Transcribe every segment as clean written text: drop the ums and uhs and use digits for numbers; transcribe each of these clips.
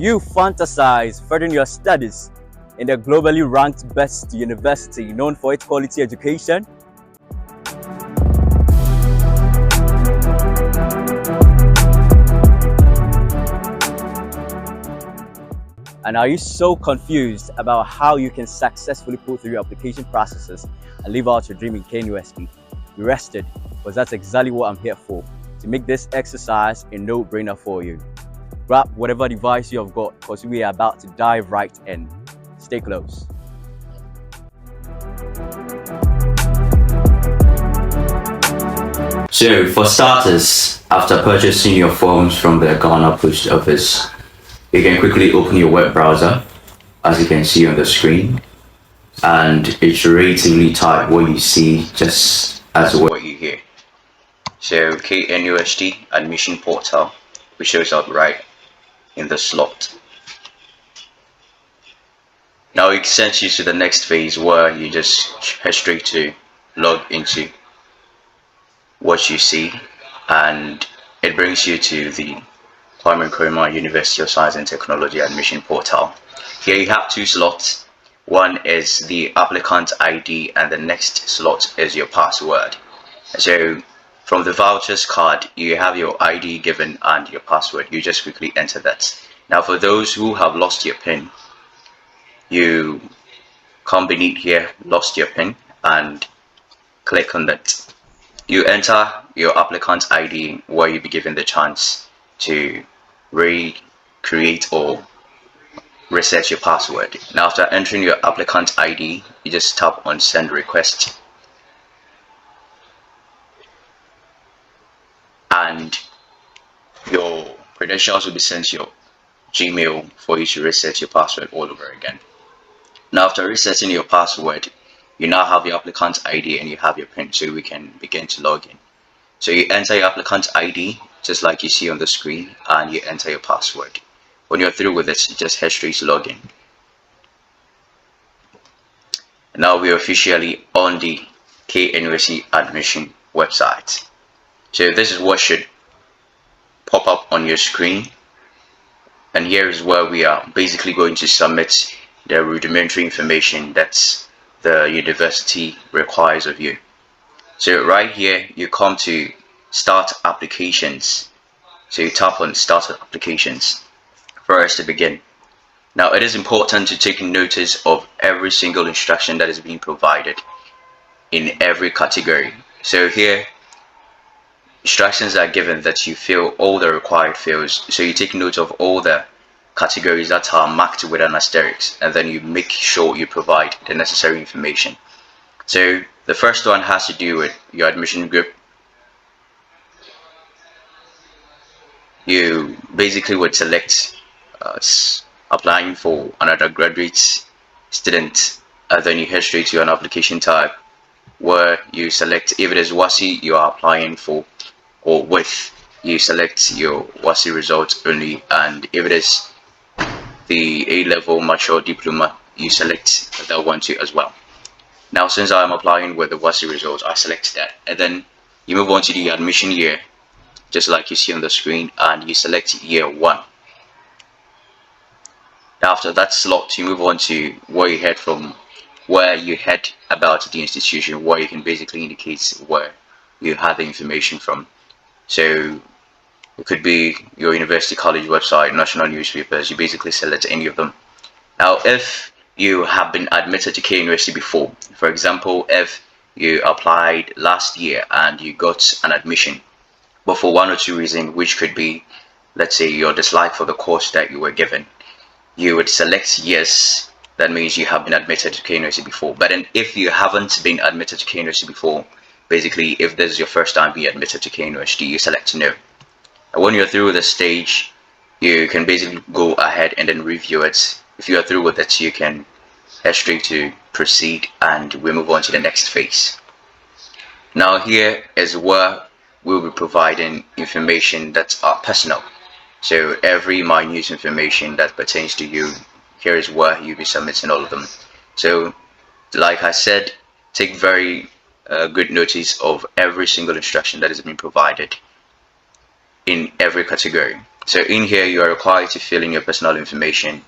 you fantasize furthering your studies in the globally ranked best university known for its quality education? And are you so confused about how you can successfully pull through your application processes and live out your dream in KNUST? Be rested, because that's exactly what I'm here for, to make this exercise a no-brainer for you. Grab whatever device you have got, because we are about to dive right in. Stay close. So, for starters, after purchasing your forms from the Ghana Post Office, you can quickly open your web browser, as you can see on the screen, and iteratively type what you see just as what you hear. So, KNUST admission portal, which shows up right in the slot. Now it sends you to the next phase where you just head straight to log into what you see, and it brings you to the Kwame Nkrumah University of Science and Technology admission portal. Here you have two slots. One is the applicant ID and the next slot is your password. So from the vouchers card, you have your ID given and your password. You just quickly enter that. Now for those who have lost your PIN, you come beneath here, lost your PIN, and click on that. You enter your applicant ID where you'll be given the chance to recreate or reset your password. Now after entering your applicant ID, you just tap on send request, and your credentials will be sent to your Gmail for you to reset your password all over again. Now after resetting your password, you now have your applicant ID and you have your PIN, so we can begin to log in. So you enter your applicant ID just like you see on the screen, and you enter your password. When you're through with it, just head straight to login. Now we're officially on the KNUST admission website. So this is what should pop up on your screen, and here is where we are basically going to submit the rudimentary information that the university requires of you. So right here you come to start applications, so you tap on start applications for us to begin. Now it is important to take notice of every single instruction that is being provided in every category. So here instructions are given that you fill all the required fields, so you take note of all the categories that are marked with an asterisk, and then you make sure you provide the necessary information. So the first one has to do with your admission group. You basically would select applying for an undergraduate student, and then you head straight to an application type where you select if it is WASSCE you are applying for or with. You select your WASSCE results only, and if it is the A-level mature diploma, you select that one too as well. Now since I am applying with the WASSCE results, I select that, and then you move on to the admission year just like you see on the screen, and you select year 1. After that slot, you move on to where you head from, where you head about the institution, where you can basically indicate where you have the information from. So it could be your university college website, national newspapers. You basically select any of them. Now if you have been admitted to KNUST before, for example, if you applied last year and you got an admission, but for one or two reasons, which could be, let's say, your dislike for the course that you were given, you would select yes. That means you have been admitted to KNUST before. But then if you haven't been admitted to KNUST before, basically if this is your first time being admitted to KNUST, you select no. And when you're through with the stage, you can basically go ahead and then review it. If you are through with it, you can head straight to proceed, and we move on to the next phase. Now here is where we'll be providing information that are personal. So every minute information that pertains to you, here is where you'll be submitting all of them. So like I said, take very good notice of every single instruction that is being provided. in every category. So in here, you are required to fill in your personal information,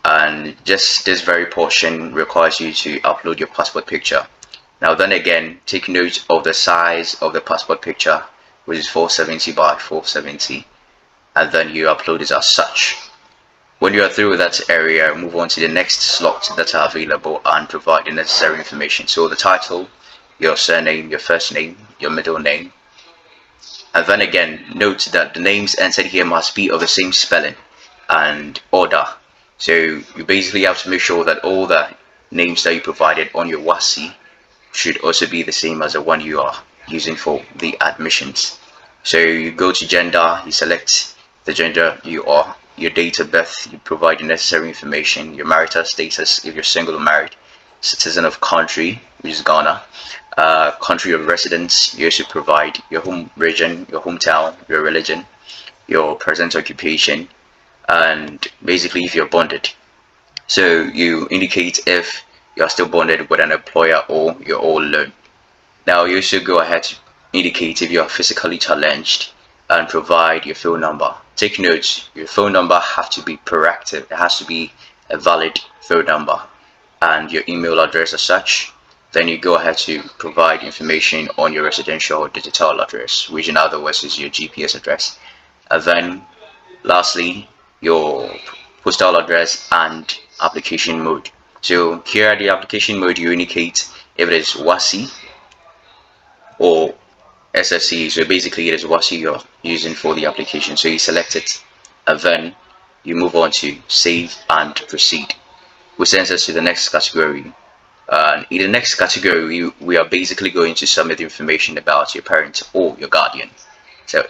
and just this very portion requires you to upload your passport picture. Now then again, take note of the size of the passport picture, which is 470 by 470, and then you upload it as such. When you are through with that area, move on to the next slots that are available and provide the necessary information. So the title, your surname, your first name, your middle name, and then again, note that the names entered here must be of the same spelling and order. So you basically have to make sure that all the names that you provided on your WASI should also be the same as the one you are using for the admissions. So you go to gender, you select the gender you are, your date of birth, you provide the necessary information, your marital status if you're single or married, citizen of country, which is Ghana, country of residence, you should provide your home region, your hometown, your religion, your present occupation, and basically if you're bonded. So you indicate if you're still bonded with an employer or you're all alone. Now you should go ahead to indicate if you are physically challenged and provide your phone number. Take note, your phone number has to be proactive. It has to be a valid phone number, and your email address as such. Then you go ahead to provide information on your residential digital address, which in other words is your GPS address. And then lastly, your postal address and application mode. So here at the application mode, you indicate if it is WASI or SSC. So basically it is WASI you're using for the application. So you select it, and then you move on to save and proceed, which sends us to the next category. In the next category, we are basically going to submit information about your parent or your guardian. So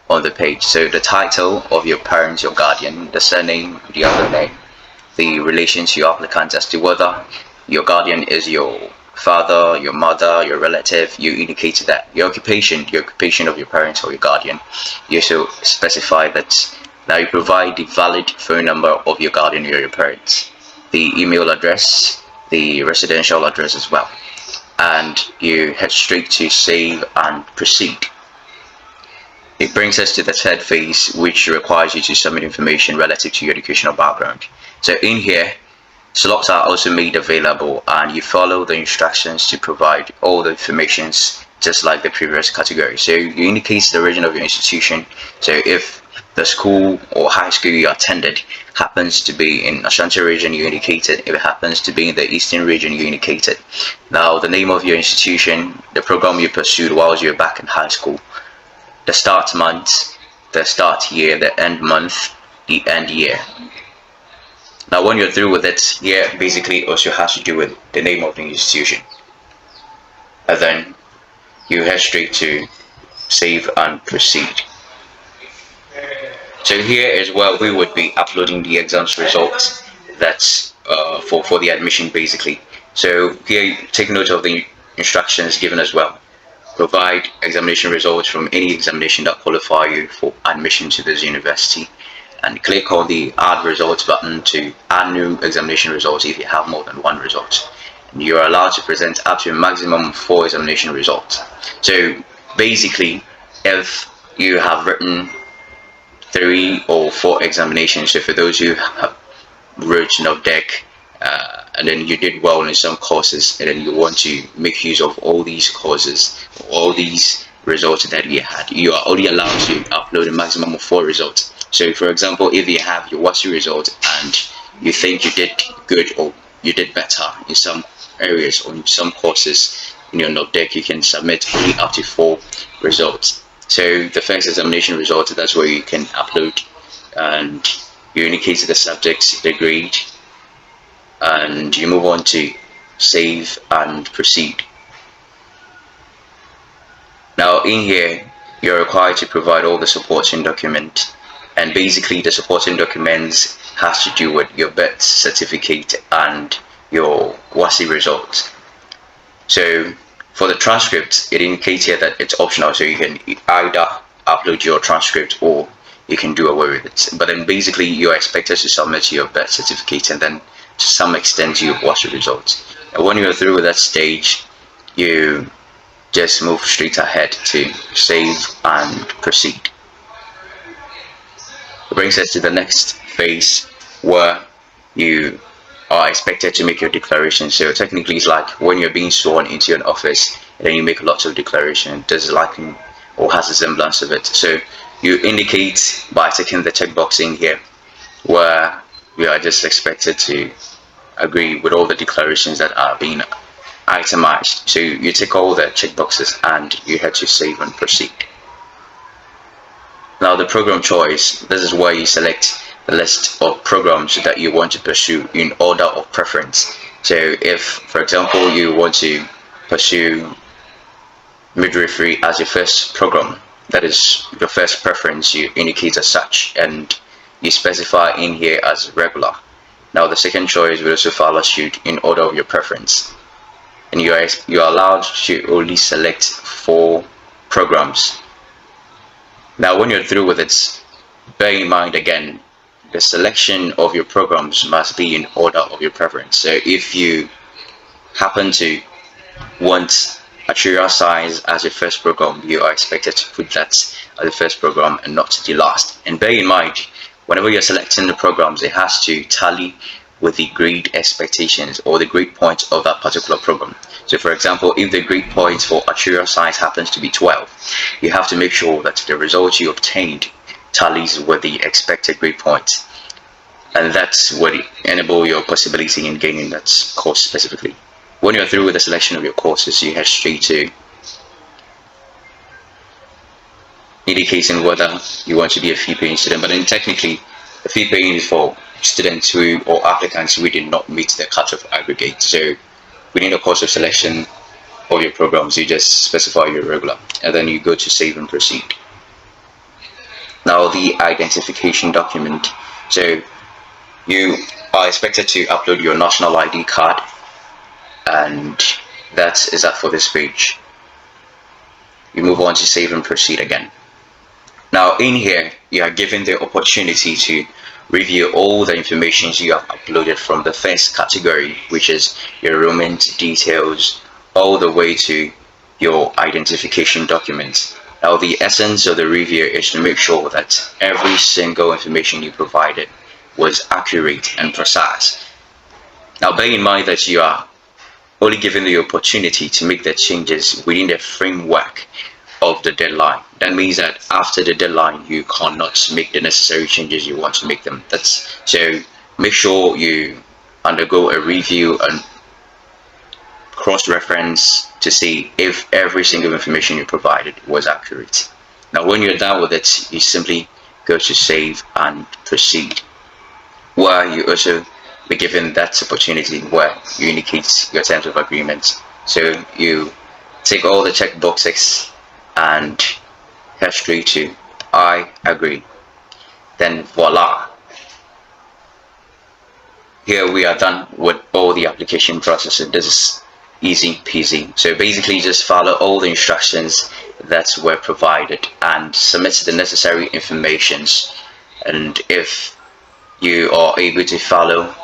on the page, so the title of your parent, your guardian, the surname, the other name, the relation to your applicant as to whether your guardian is your father, your mother, your relative. You indicate that your occupation of your parent or your guardian. You also specify that. Now you provide the valid phone number of your guardian or your parents, the email address, the residential address as well, and you head straight to save and proceed. It brings us to the third phase, which requires you to submit information relative to your educational background. So in here, slots are also made available, and you follow the instructions to provide all the information just like the previous category. So you indicate the region of your institution. So if the school or high school you attended happens to be in Ashanti region, you indicate it. If it happens to be in the Eastern region, you indicate it. Now the name of your institution, the program you pursued while you were back in high school, the start month, the start year, the end month, the end year. Now when you're through with it, here basically also has to do with the name of the institution. And then you head straight to save and proceed. So here is where we would be uploading the exams results that's for the admission basically. So here take note of the instructions given as well. Provide examination results from any examination that qualify you for admission to this university, and click on the add results button to add new examination results if you have more than one result. And you are allowed to present up to a maximum of 4 examination results. So basically, if you have written 3 or 4 examinations, so for those who wrote NOVDEC, and then you did well in some courses, and then you want to make use of all these courses, all these results that you had, you are only allowed to upload a maximum of 4 results. So for example, if you have your WASI result and you think you did good or you did better in some areas or in some courses in your NOVDEC, you can submit only up to 4 results. So the first examination result, that's where you can upload, and you indicate the subject, the grade, and you move on to save and proceed. Now in here, you're required to provide all the supporting documents, and basically the supporting documents has to do with your birth certificate and your WASI results. So for the transcript, it indicates here that it's optional, so you can either upload your transcript or you can do away with it. But then basically you're expected to submit your birth certificate and then to some extent your WASI results. And when you're through with that stage, you just move straight ahead to save and proceed. It brings us to the next phase where you are expected to make your declaration. So technically it's like when you're being sworn into an office and then you make lots of declaration. There's like or has a semblance of it. So you indicate by ticking the checkbox in here where you are just expected to agree with all the declarations that are being itemized. So you tick all the checkboxes and you head to save and proceed. Now the program choice, this is where you select the list of programs that you want to pursue in order of preference. So if, for example, you want to pursue midwifery as your first program, that is your first preference, you indicate as such and you specify in here as regular. Now the second choice will also follow suit in order of your preference, and you are allowed to only select 4 programs. Now when you're through with it, bear in mind again, the selection of your programs must be in order of your preference. So if you happen to want arterial science as your first program, you are expected to put that as the first program and not the last. And bear in mind, whenever you're selecting the programs, it has to tally with the grade expectations or the grade points of that particular program. So for example, if the grade points for arterial science happens to be 12, you have to make sure that the result you obtained tallies with the expected grade points, and that's what enable your possibility in gaining that course specifically. When you're through with the selection of your courses, you head straight to indicating whether you want to be a fee-paying student. But then technically, the fee-paying is for students who or applicants who did not meet the cutoff aggregate. So within the course of selection of your programs, you just specify your regular, and then you go to save and proceed. Now the identification document. So you are expected to upload your national ID card, and that is that for this page. You move on to save and proceed again. Now in here, you are given the opportunity to review all the information you have uploaded from the first category, which is your enrollment details, all the way to your identification documents. Now the essence of the review is to make sure that every single information you provided was accurate and precise. Now bear in mind that you are only given the opportunity to make the changes within the framework of the deadline. That means that after the deadline, you cannot make the necessary changes you want to make them. So make sure you undergo a review and cross-reference to see if every single information you provided was accurate. Now when you're done with it, you simply go to save and proceed, where you also be given that opportunity where you indicate your terms of agreement. So you take all the check boxes and head straight to I agree. Then voila, here we are done with all the application processing. This is easy peasy. So basically just follow all the instructions that were provided and submit the necessary informations, and if you are able to follow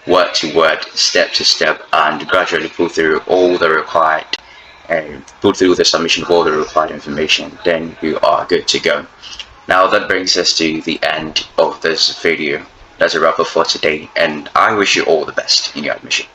word to word, step to step, and gradually pull through all the required and put through the submission of all the required information, then you are good to go. Now that brings us to the end of this video. That's a wrap up for today, and I wish you all the best in your admission.